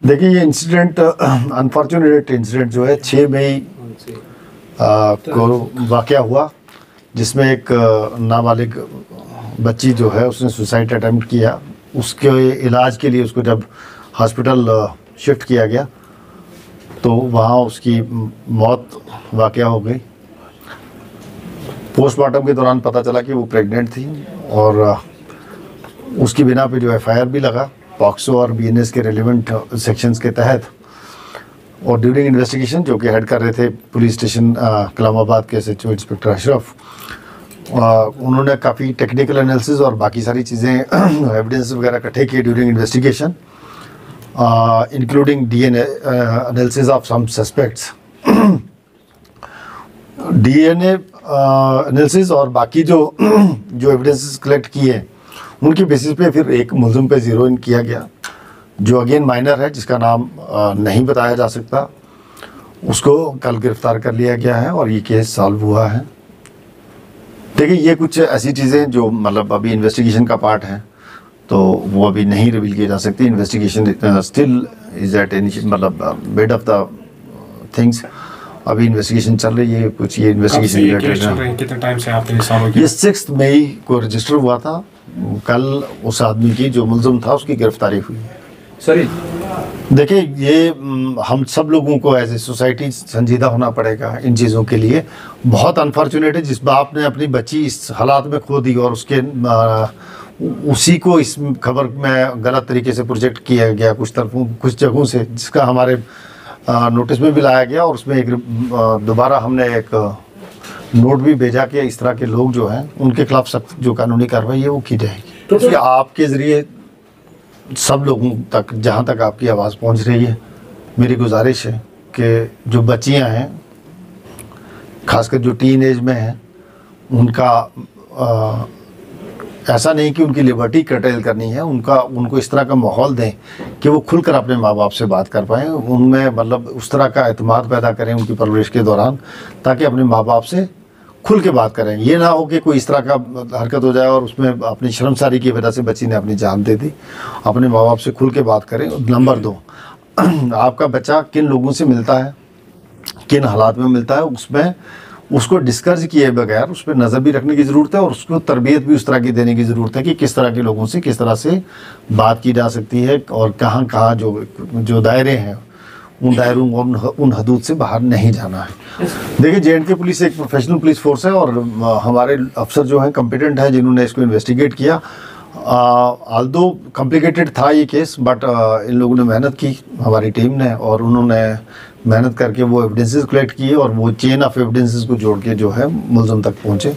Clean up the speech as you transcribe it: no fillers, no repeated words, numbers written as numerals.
देखिए ये incident unfortunate incident जो है 6 मई को वाक़या हुआ, जिसमें एक नाबालिग बच्ची जो है उसने सुसाइड अटेम्प्ट किया। उसके इलाज के लिए उसको जब हॉस्पिटल शिफ्ट किया गया तो वहाँ उसकी मौत वाक़या हो गई। पोस्टमार्टम के दौरान पता चला कि वो प्रेग्नेंट थी और उसकी बिना पे जो एफआईआर भी लगा पॉक्सो और बीएनएस के रेलिवेंट सेक्शंस के तहत। और ड्यूरिंग इन्वेस्टिगेशन जो कि हेड कर रहे थे पुलिस स्टेशन इस्लामाबाद के एसएचओ इंस्पेक्टर अशरफ, उन्होंने काफ़ी टेक्निकल एनालिसिस और बाकी सारी चीज़ें एविडेंस वगैरह इकट्ठे किए during investigation, including DNA analysis of some suspects. DNA analysis और बाकी जो एविडेंसेस कलेक्ट किए उनके बेसिस पे फिर एक मुलजिम पे ज़ीरो इन किया गया, जो अगेन माइनर है, जिसका नाम नहीं बताया जा सकता। उसको कल गिरफ्तार कर लिया गया है और ये केस सॉल्व हुआ है। देखिए ये कुछ ऐसी चीज़ें जो मतलब अभी इन्वेस्टिगेशन का पार्ट है, तो वो अभी नहीं रिवील की जा सकती। इन्वेस्टिगेशन स्टिल इज एट मतलब मिड ऑफ द थिंग्स। अभी इन्वेस्टिगेशन चल रही है। कुछ ये इन्वेस्टिगेशन कितने टाइम से आप ये ये 6 मई को रजिस्टर हुआ था। कल उस आदमी की जो मुलजिम था उसकी गिरफ्तारी हुई है। सर देखिए ये हम सब लोगों को एज ए सोसाइटी संजीदा होना पड़ेगा इन चीज़ों के लिए। बहुत अनफॉर्चुनेट है जिस बाप ने अपनी बच्ची इस हालात में खो दी और उसके उसी को इस खबर में गलत तरीके से प्रोजेक्ट किया गया कुछ जगहों से, जिसका हमारे नोटिस में भी लाया गया। और उसमें एक दोबारा हमने एक नोट भी भेजा कि इस तरह के लोग जो हैं उनके खिलाफ सख्त जो कानूनी कार्रवाई है वो की जाएगी। तो आपके ज़रिए सब लोगों तक, जहाँ तक आपकी आवाज़ पहुँच रही है, मेरी गुजारिश है कि जो बच्चियाँ हैं, खासकर जो टीन एज में हैं, उनका ऐसा नहीं कि उनकी लिबर्टी कर्टेल करनी है, उनको इस तरह का माहौल दें कि वो खुलकर अपने माँ बाप से बात कर पाएँ। उनमें मतलब उस तरह का एतमाद पैदा करें उनकी परवरिश के दौरान, ताकि अपने माँ बाप से खुल के बात करें। ये ना हो कि कोई इस तरह का हरकत हो जाए और उसमें अपनी शर्मसारी की वजह से बच्ची ने अपनी जान दे दी। अपने माँ बाप से खुल के बात करें। नंबर 2, आपका बच्चा किन लोगों से मिलता है, किन हालात में मिलता है, उसमें उसको डिस्करेज किए बगैर उस पर नज़र भी रखने की ज़रूरत है और उसको तरबियत भी उस तरह की देने की ज़रूरत है कि किस तरह के लोगों से किस तरह से बात की जा सकती है और कहाँ कहाँ जो दायरे हैं उन दायरों उन हदूद से बाहर नहीं जाना है। देखिए जे.एंड.के पुलिस एक प्रोफेशनल पुलिस फोर्स है और हमारे अफसर जो हैं कॉम्पिटेंट हैं जिन्होंने इसको इन्वेस्टिगेट किया। आल्दो कॉम्प्लिकेटेड था ये केस, बट इन लोगों ने मेहनत की, हमारी टीम ने, और उन्होंने मेहनत करके वो एविडेंसेस कलेक्ट किए और वो चेन ऑफ एविडेंसेस को जोड़ के जो है मुलजिम तक पहुँचे।